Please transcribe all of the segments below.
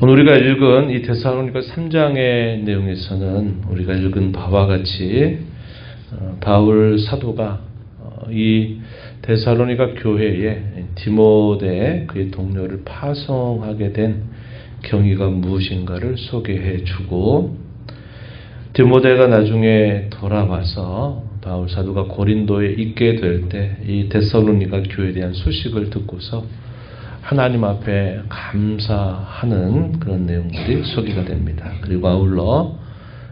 오늘 우리가 읽은 이 데살로니가 3장의 내용에서는 우리가 읽은 바와 같이 바울 사도가 이 데살로니가 교회에 디모데 그의 동료를 파송하게 된 경위가 무엇인가를 소개해 주고, 디모데가 나중에 돌아와서 바울 사도가 고린도에 있게 될 때 이 데살로니가 교회에 대한 소식을 듣고서 하나님 앞에 감사하는 그런 내용들이 소개가 됩니다. 그리고 아울러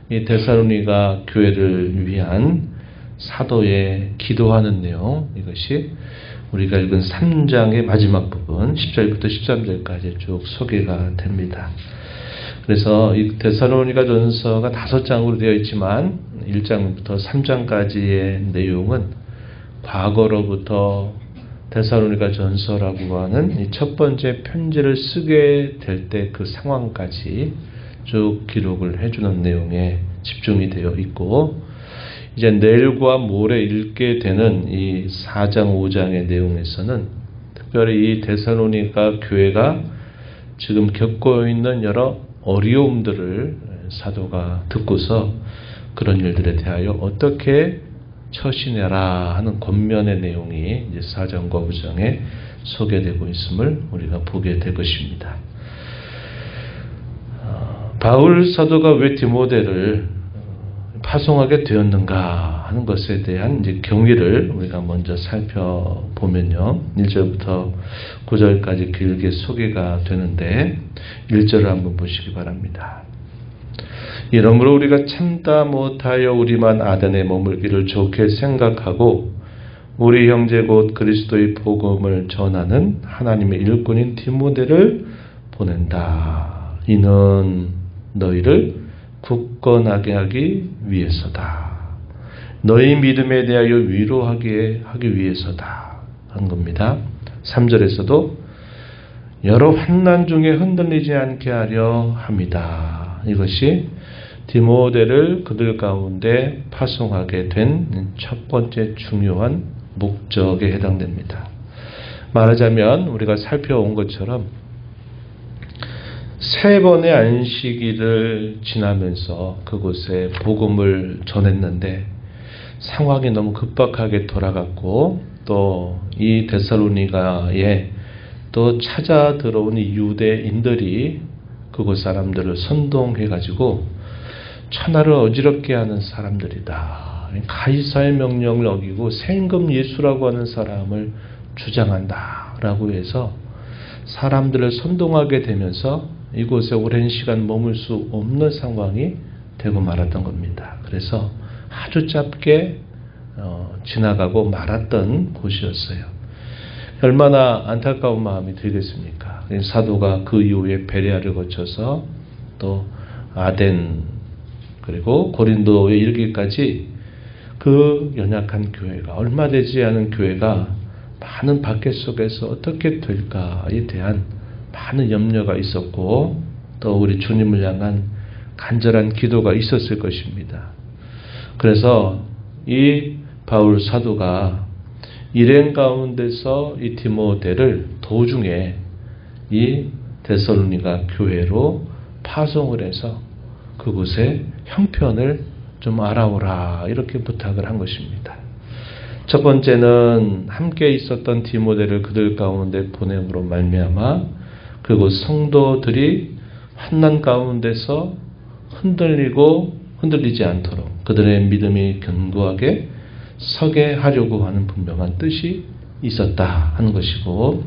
이 데살로니가 교회를 위한 사도의 기도하는 내용, 이것이 우리가 읽은 3장의 마지막 부분 10절부터 13절까지 쭉 소개가 됩니다. 그래서 이 데살로니가 전서가 5장으로 되어 있지만 1장부터 3장까지의 내용은 과거로부터 데살로니가 전서라고 하는 이 첫 번째 편지를 쓰게 될 때 그 상황까지 쭉 기록을 해주는 내용에 집중이 되어 있고, 이제 내일과 모레 읽게 되는 이 4장 5장의 내용에서는 특별히 이 데살로니가 교회가 지금 겪고 있는 여러 어려움들을 사도가 듣고서 그런 일들에 대하여 어떻게 처신해라 하는 권면의 내용이 이제 4장과 5장에 소개되고 있음을 우리가 보게 될 것입니다. 바울 사도가 왜 디모데를 파송하게 되었는가 하는 것에 대한 이제 경위를 우리가 먼저 살펴보면요. 1절부터 9절까지 길게 소개가 되는데 1절을 한번 보시기 바랍니다. 이러므로 우리가 참다 못하여 우리만 아덴에 머물기를 좋게 생각하고 우리 형제 곧 그리스도의 복음을 전하는 하나님의 일꾼인 디모데를 보낸다. 이는 너희를 굳건하게 하기 위해서다. 너희 믿음에 대하여 위로하게 하기 위해서다. 한 겁니다. 3절에서도 여러 환난 중에 흔들리지 않게 하려 합니다. 이것이 디모데를 그들 가운데 파송하게 된 첫 번째 중요한 목적에 해당됩니다. 말하자면 우리가 살펴온 것처럼 3번의 안식일을 지나면서 그곳에 복음을 전했는데 상황이 너무 급박하게 돌아갔고, 또 이 데살로니가에 또 찾아 들어온 이 유대인들이 그곳 사람들을 선동해가지고 천하를 어지럽게 하는 사람들이다. 가이사의 명령을 어기고 생금 예수라고 하는 사람을 주장한다 라고 해서 사람들을 선동하게 되면서 이곳에 오랜 시간 머물 수 없는 상황이 되고 말았던 겁니다. 그래서 아주 짧게 지나가고 말았던 곳이었어요. 얼마나 안타까운 마음이 들겠습니까? 사도가 그 이후에 베레아를 거쳐서 또 아덴 그리고 고린도에 이르기까지 그 연약한 교회가, 얼마 되지 않은 교회가 많은 박해 속에서 어떻게 될까에 대한 많은 염려가 있었고, 또 우리 주님을 향한 간절한 기도가 있었을 것입니다. 그래서 이 바울 사도가 일행 가운데서 이 디모데를 도중에 이 데살로니가 교회로 파송을 해서 그곳에 형편을 좀 알아오라 이렇게 부탁을 한 것입니다. 첫 번째는 함께 있었던 디모데를 그들 가운데 보냄으로 말미암아 그곳 성도들이 환난 가운데서 흔들리지 않도록 그들의 믿음이 견고하게 서게 하려고 하는 분명한 뜻이 있었다 하는 것이고,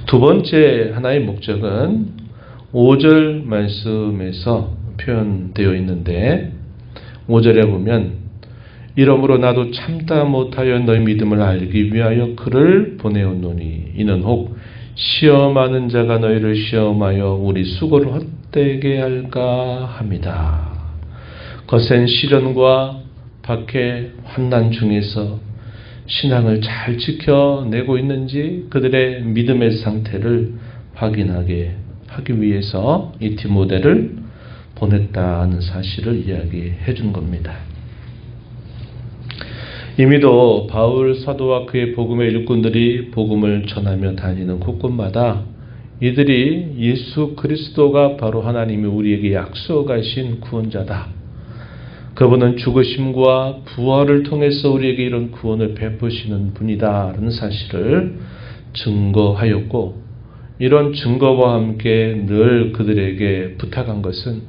두 번째 하나의 목적은 5절 말씀에서 표현되어 있는데, 5절에 보면 이러므로 나도 참다 못하여 너희 믿음을 알기 위하여 그를 보내었노니 이는 혹 시험하는 자가 너희를 시험하여 우리 수고를 헛되게 할까 합니다. 거센 시련과 박해 환난 중에서 신앙을 잘 지켜내고 있는지 그들의 믿음의 상태를 확인하게 하기 위해서 이 디모데를 보냈다는 사실을 이야기해 준 겁니다. 이미도 바울 사도와 그의 복음의 일꾼들이 복음을 전하며 다니는 곳곳마다 이들이 예수 그리스도가 바로 하나님이 우리에게 약속하신 구원자다. 그분은 죽으심과 부활을 통해서 우리에게 이런 구원을 베푸시는 분이다라는 사실을 증거하였고, 이런 증거와 함께 늘 그들에게 부탁한 것은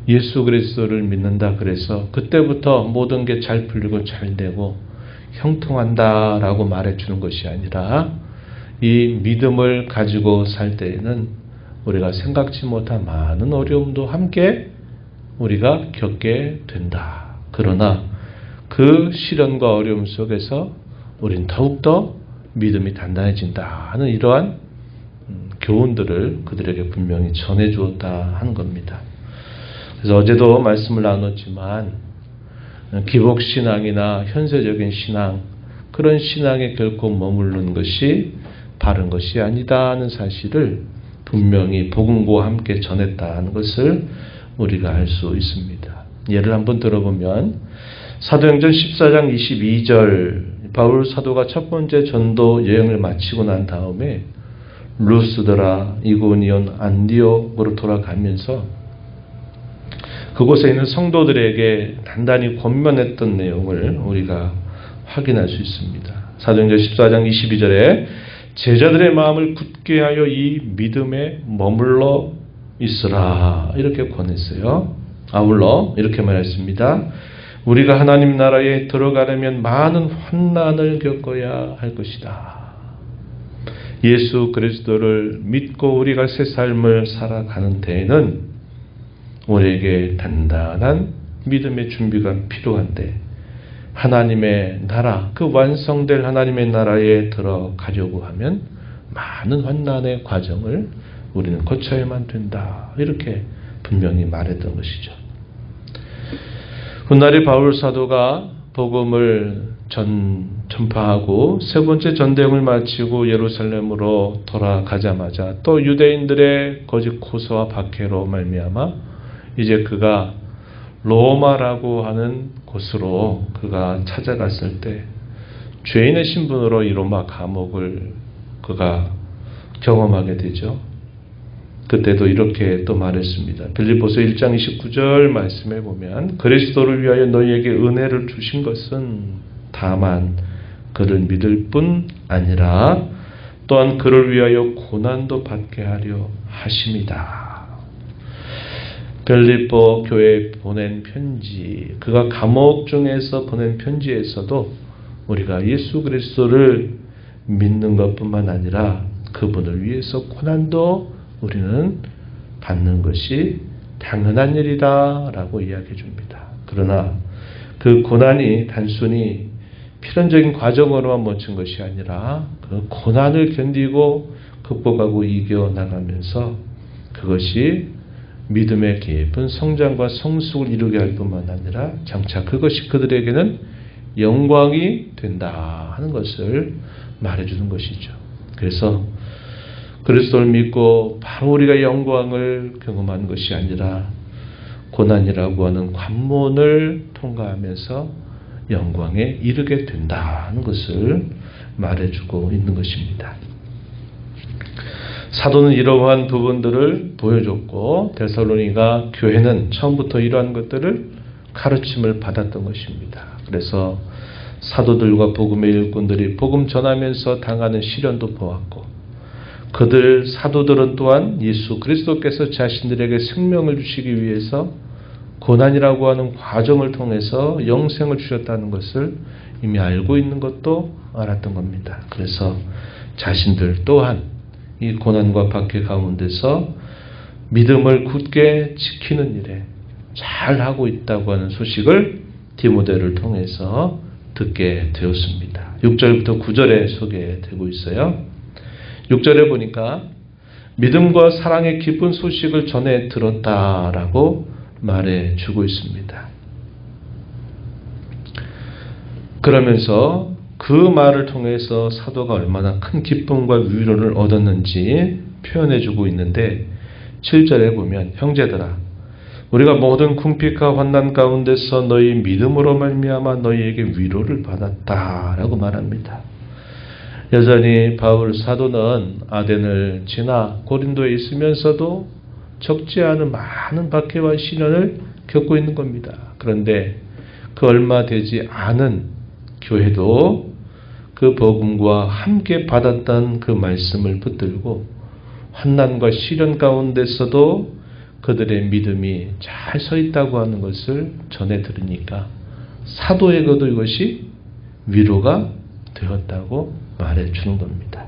예수 그리스도를 믿는다 그래서 그때부터 모든 게 잘 풀리고 잘 되고 형통한다라고 말해주는 것이 아니라, 이 믿음을 가지고 살 때에는 우리가 생각지 못한 많은 어려움도 함께 우리가 겪게 된다. 그러나 그 시련과 어려움 속에서 우린 더욱더 믿음이 단단해진다 하는 이러한 교훈들을 그들에게 분명히 전해주었다 하는 겁니다. 그래서 어제도 말씀을 나눴지만 기복신앙이나 현세적인 신앙, 그런 신앙에 결코 머무르는 것이 바른 것이 아니다는 사실을 분명히 복음과 함께 전했다는 것을 우리가 알 수 있습니다. 예를 한번 들어보면 사도행전 14장 22절, 바울 사도가 첫 번째 전도 여행을 마치고 난 다음에 루스드라, 이고니온, 안디옥으로 돌아가면서 그곳에 있는 성도들에게 단단히 권면했던 내용을 우리가 확인할 수 있습니다. 사도행전 14장 22절에 제자들의 마음을 굳게 하여 이 믿음에 머물러 있으라 이렇게 권했어요. 아울러 이렇게 말했습니다. 우리가 하나님 나라에 들어가려면 많은 환난을 겪어야 할 것이다. 예수 그리스도를 믿고 우리가 새 삶을 살아가는 데에는 우리에게 단단한 믿음의 준비가 필요한데, 하나님의 나라, 그 완성될 하나님의 나라에 들어가려고 하면 많은 환난의 과정을 우리는 거쳐야만 된다. 이렇게 분명히 말했던 것이죠. 훗날에 바울 사도가 복음을 전파하고 세 번째 전대행을 마치고 예루살렘으로 돌아가자마자 또 유대인들의 거짓 고소와 박해로 말미암아 이제 그가 로마라고 하는 곳으로 그가 찾아갔을 때 죄인의 신분으로 이 로마 감옥을 그가 경험하게 되죠. 그때도 이렇게 또 말했습니다. 빌립보서 1장 29절 말씀에 보면 그리스도를 위하여 너희에게 은혜를 주신 것은 다만 그를 믿을 뿐 아니라 또한 그를 위하여 고난도 받게 하려 하심이다. 빌립보 교회에 보낸 편지, 그가 감옥 중에서 보낸 편지에서도 우리가 예수 그리스도를 믿는 것뿐만 아니라 그분을 위해서 고난도 우리는 받는 것이 당연한 일이다 라고 이야기해 줍니다. 그러나 그 고난이 단순히 필연적인 과정으로만 멈춘 것이 아니라 그 고난을 견디고 극복하고 이겨나가면서 그것이 믿음의 깊은 성장과 성숙을 이루게 할 뿐만 아니라 장차 그것이 그들에게는 영광이 된다 하는 것을 말해주는 것이죠. 그래서 그리스도를 믿고 바로 우리가 영광을 경험하는 것이 아니라 고난이라고 하는 관문을 통과하면서 영광에 이르게 된다는 것을 말해주고 있는 것입니다. 사도는 이러한 부분들을 보여줬고 데살로니가 교회는 처음부터 이러한 것들을 가르침을 받았던 것입니다. 그래서 사도들과 복음의 일꾼들이 복음 전하면서 당하는 시련도 보았고, 그들 사도들은 또한 예수 그리스도께서 자신들에게 생명을 주시기 위해서 고난이라고 하는 과정을 통해서 영생을 주셨다는 것을 이미 알고 있는 것도 알았던 겁니다. 그래서 자신들 또한 이 고난과 박해 가운데서 믿음을 굳게 지키는 일에 잘하고 있다고 하는 소식을 디모데를 통해서 듣게 되었습니다. 6절부터 9절에 소개되고 있어요. 6절에 보니까 믿음과 사랑의 기쁜 소식을 전해 들었다라고 말해주고 있습니다. 그러면서 그 말을 통해서 사도가 얼마나 큰 기쁨과 위로를 얻었는지 표현해주고 있는데 7절에 보면 형제들아 우리가 모든 궁핍과 환난 가운데서 너희 믿음으로 말미암아 너희에게 위로를 받았다라고 말합니다. 여전히 바울 사도는 아덴을 지나 고린도에 있으면서도 적지 않은 많은 박해와 시련을 겪고 있는 겁니다. 그런데 그 얼마 되지 않은 교회도 그 복음과 함께 받았던 그 말씀을 붙들고 환난과 시련 가운데서도 그들의 믿음이 잘 서 있다고 하는 것을 전해 들으니까 사도에게도 이것이 위로가 되었다고 말해 주는 겁니다.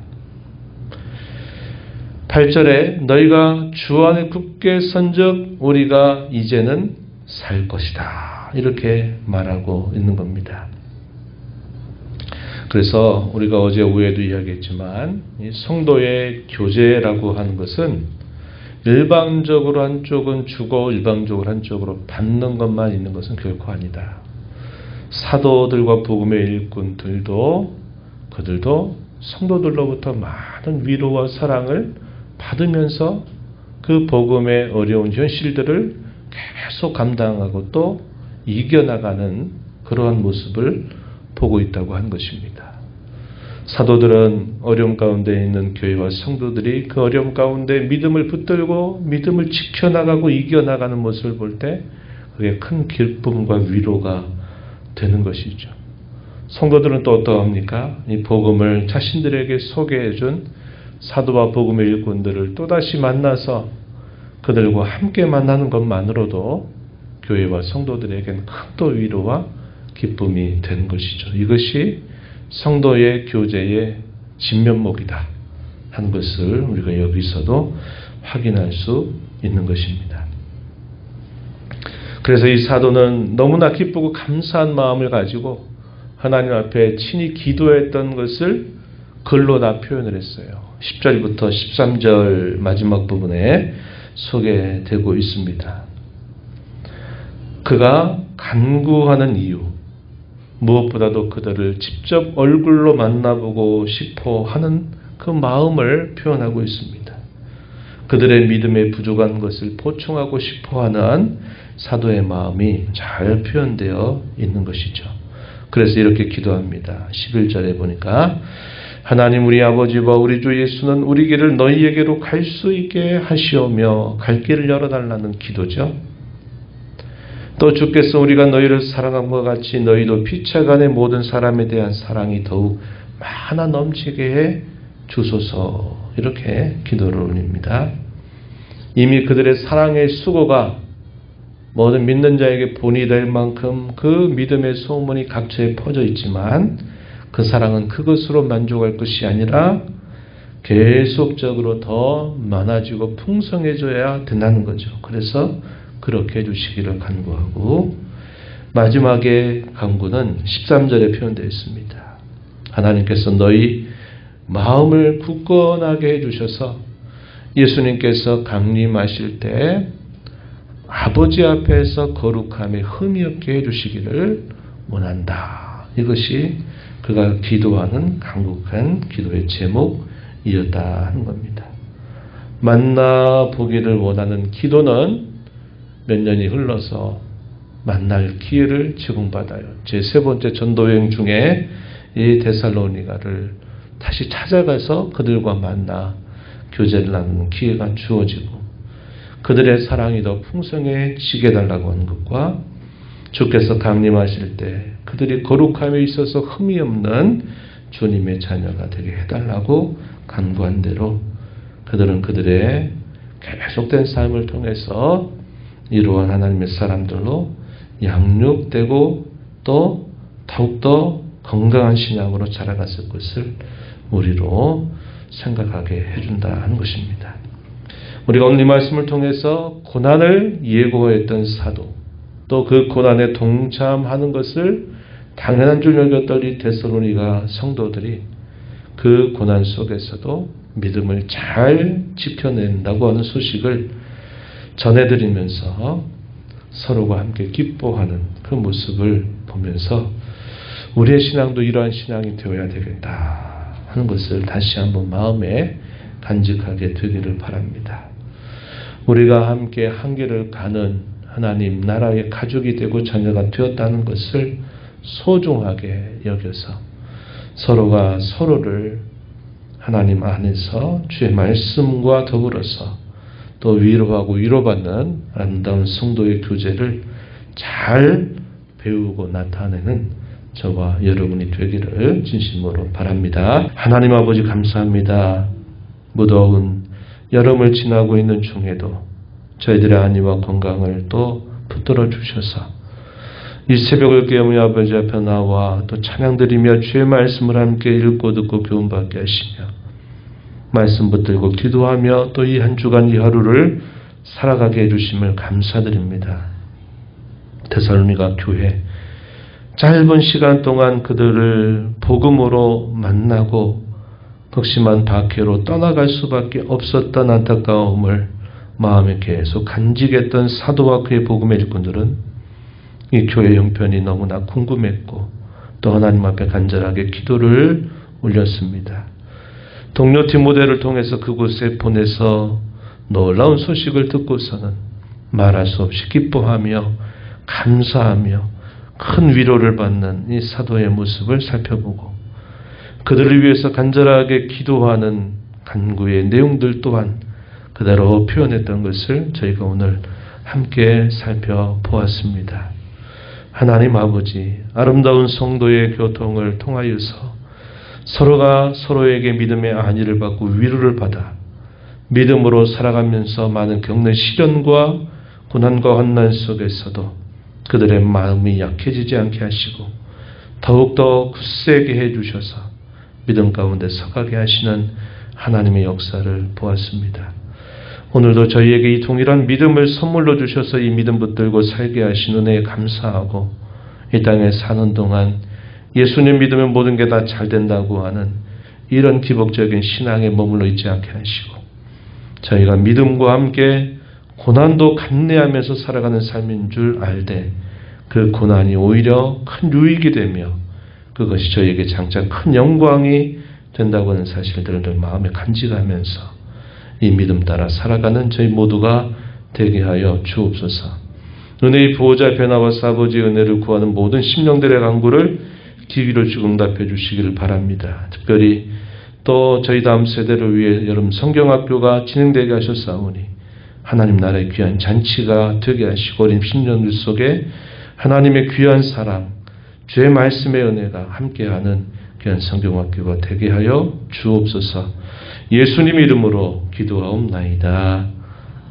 8절에 너희가 주 안에 굳게 선적 우리가 이제는 살 것이다. 이렇게 말하고 있는 겁니다. 그래서 우리가 어제 오후에도 이야기했지만 이 성도의 교제라고 하는 것은 일방적으로 한쪽은 주고 일방적으로 한쪽으로 받는 것만 있는 것은 결코 아니다. 사도들과 복음의 일꾼들도 그들도 성도들로부터 많은 위로와 사랑을 받으면서 그 복음의 어려운 현실들을 계속 감당하고 또 이겨나가는 그러한 모습을 보고 있다고 한 것입니다. 사도들은 어려움 가운데 있는 교회와 성도들이 그 어려움 가운데 믿음을 붙들고 믿음을 지켜나가고 이겨나가는 모습을 볼 때 그게 큰 기쁨과 위로가 되는 것이죠. 성도들은 또 어떠합니까? 이 복음을 자신들에게 소개해 준 사도와 복음의 일꾼들을 또다시 만나서 그들과 함께 만나는 것만으로도 교회와 성도들에게는 큰 또 위로와 기쁨이 되는 것이죠. 이것이 성도의 교제의 진면목이다 하는 것을 우리가 여기서도 확인할 수 있는 것입니다. 그래서 이 사도는 너무나 기쁘고 감사한 마음을 가지고 하나님 앞에 친히 기도했던 것을 글로 다 표현을 했어요. 10절부터 13절 마지막 부분에 소개되고 있습니다. 그가 간구하는 이유, 무엇보다도 그들을 직접 얼굴로 만나보고 싶어 하는 그 마음을 표현하고 있습니다. 그들의 믿음에 부족한 것을 보충하고 싶어 하는 사도의 마음이 잘 표현되어 있는 것이죠. 그래서 이렇게 기도합니다. 11절에 보니까 하나님 우리 아버지와 우리 주 예수는 우리 길을 너희에게로 갈 수 있게 하시오며 갈 길을 열어달라는 기도죠. 또 주께서 우리가 너희를 사랑함과 같이 너희도 피차간의 모든 사람에 대한 사랑이 더욱 많아 넘치게 해 주소서. 이렇게 기도를 올립니다. 이미 그들의 사랑의 수고가 모든 믿는 자에게 본이 될 만큼 그 믿음의 소문이 각처에 퍼져 있지만 그 사랑은 그것으로 만족할 것이 아니라 계속적으로 더 많아지고 풍성해져야 된다는 거죠. 그래서 그렇게 해주시기를 간구하고 마지막에 간구는 13절에 표현되어 있습니다. 하나님께서 너희 마음을 굳건하게 해주셔서 예수님께서 강림하실 때 아버지 앞에서 거룩함에 흠이 없게 해주시기를 원한다. 이것이 그가 기도하는 간곡한 기도의 제목이었다 하는 겁니다. 만나보기를 원하는 기도는 몇 년이 흘러서 만날 기회를 제공받아요. 제 세 번째 전도여행 중에 이 데살로니가를 다시 찾아가서 그들과 만나 교제를 나누는 기회가 주어지고 그들의 사랑이 더 풍성해지게 해달라고 하는 것과 주께서 강림하실 때 그들이 거룩함에 있어서 흠이 없는 주님의 자녀가 되게 해달라고 간구한 대로 그들은 그들의 계속된 삶을 통해서 이러한 하나님의 사람들로 양육되고 또 더욱더 건강한 신앙으로 자라갔을 것을 우리로 생각하게 해준다 하는 것입니다. 우리가 오늘 이 말씀을 통해서 고난을 예고했던 사도 또 그 고난에 동참하는 것을 당연한 줄 여겼던 이 데살로니가 성도들이 그 고난 속에서도 믿음을 잘 지켜낸다고 하는 소식을 전해드리면서 서로가 함께 기뻐하는 그 모습을 보면서 우리의 신앙도 이러한 신앙이 되어야 되겠다 하는 것을 다시 한번 마음에 간직하게 되기를 바랍니다. 우리가 함께 한계를 가는 하나님 나라의 가족이 되고 자녀가 되었다는 것을 소중하게 여겨서 서로가 서로를 하나님 안에서 주의 말씀과 더불어서 또 위로하고 위로받는 아름다운 성도의 교제를 잘 배우고 나타내는 저와 여러분이 되기를 진심으로 바랍니다. 하나님 아버지 감사합니다. 무더운 여름을 지나고 있는 중에도 저희들의 안위와 건강을 또 붙들어 주셔서 이 새벽을 깨우며 아버지 앞에 나와 또 찬양드리며 주의 말씀을 함께 읽고 듣고 교훈받게 하시며 말씀 붙들고 기도하며 또 이 한 주간 이 하루를 살아가게 해주심을 감사드립니다. 데살로니가 교회 짧은 시간 동안 그들을 복음으로 만나고 극심한 박해로 떠나갈 수밖에 없었던 안타까움을 마음에 계속 간직했던 사도와 그의 복음의 일꾼들은 이 교회 형편이 너무나 궁금했고 또 하나님 앞에 간절하게 기도를 올렸습니다. 동료 디모데를 통해서 그곳에 보내서 놀라운 소식을 듣고서는 말할 수 없이 기뻐하며 감사하며 큰 위로를 받는 이 사도의 모습을 살펴보고 그들을 위해서 간절하게 기도하는 간구의 내용들 또한 그대로 표현했던 것을 저희가 오늘 함께 살펴보았습니다. 하나님 아버지, 아름다운 성도의 교통을 통하여서 서로가 서로에게 믿음의 안위를 받고 위로를 받아 믿음으로 살아가면서 많은 겪는 시련과 고난과 환난 속에서도 그들의 마음이 약해지지 않게 하시고 더욱더 굳세게 해주셔서 믿음 가운데 서가게 하시는 하나님의 역사를 보았습니다. 오늘도 저희에게 이 동일한 믿음을 선물로 주셔서 이 믿음 붙들고 살게 하신 은혜에 감사하고 이 땅에 사는 동안 예수님 믿으면 모든 게 다 잘 된다고 하는 이런 기복적인 신앙에 머물러 있지 않게 하시고 저희가 믿음과 함께 고난도 감내하면서 살아가는 삶인 줄 알되 그 고난이 오히려 큰 유익이 되며 그것이 저희에게 장차 큰 영광이 된다고 하는 사실들을 마음에 간직하면서 이 믿음 따라 살아가는 저희 모두가 되게 하여 주옵소서. 은혜의 보호자 변화와 아버지의 은혜를 구하는 모든 심령들의 간구를 기기로 응답해 주시기를 바랍니다. 특별히 또 저희 다음 세대를 위해 여름 성경학교가 진행되게 하셨사오니 하나님 나라의 귀한 잔치가 되게 하시고 어린 심령들 속에 하나님의 귀한 사랑, 주의 말씀의 은혜가 함께하는 귀한 성경학교가 되게 하여 주옵소서. 예수님 이름으로 기도하옵나이다.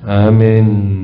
아멘.